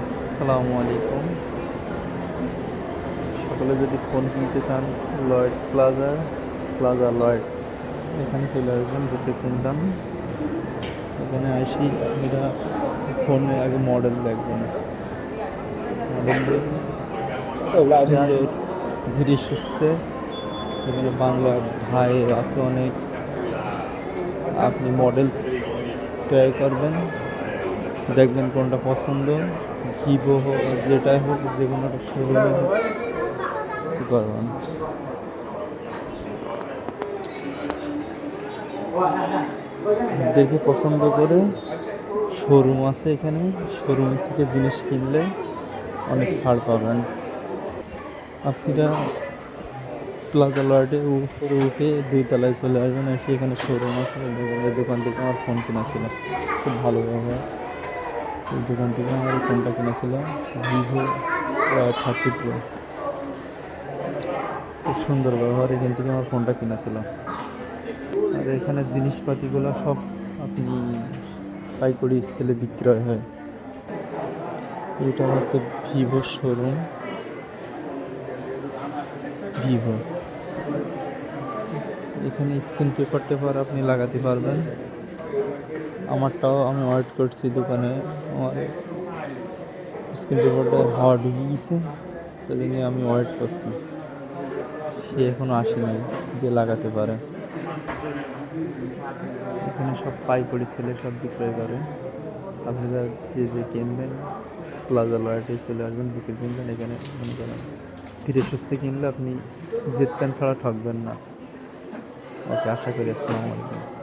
আসসালামু আলাইকুম। সকলে যদি ফোন কিনতে চান, লয়েড প্লাজা লয়েড এখানে চলে আসবেন। দেখুন দাম, এখানে আসি আপনারা ফোনে আগে মডেল দেখবেন। মডেল সুন্দর, ধীরে সুস্থে। এখানে বাংলা ভাই আছে অনেক। আপনি মডেল ট্রাই করবেন, দেখবেন কোনটা পছন্দ। ভিভো হোক আর যেটাই হোক, যে কোনো শোরুমে হোক করবেন। দেখে পছন্দ করে শোরুম আছে এখানে, শোরুম থেকে জিনিস কিনলে অনেক ছাড় পাবেন। আপনারা প্লাজা লয়েডে উপরে উঠে 2 তলায় চলে আসবেন, এসে এখানে শোরুম আছে। এই দোকান থেকে আমার ফোন কেনা ছিল, খুব ভালো ব্যবহার। এই দোকান থেকে আমার এই ফোনটা কেনা ছিল, ভিভো Y30 Pro। খুব সুন্দর ব্যবহার, এখান থেকে আমার ফোনটা কেনা ছিল। আর এখানে জিনিসপাতিগুলো সব আপনি পাইকারি সেলে বিক্রয় হয়। এটা হচ্ছে ভিভো শোরুম, ভিভো। এখানে স্ক্রিন পেপার আপনি লাগাতে পারবেন। আমারটাও আমি ওয়েট করছি দোকানে, আমার স্ক্রিন পেপারটা হাওয়া ঢুকে গেছে, তাই জন্য আমি ওয়েট করছি। সে এখনও আসেনি যে লাগাতে পারে। এখানে সব পাইকারি সেলে সব বিক্রয় করে। আপনারা যে কিনবেন প্লাজা লয়েডে চলে আসবেন, বিক্রি কিনবেন। এখানে মনে করেন ধীরে সুস্থে কিনলে আপনি জিতবেন ছাড়া ঠকবেন না। ওকে, আশা করি। আসসালামু আলাইকুম।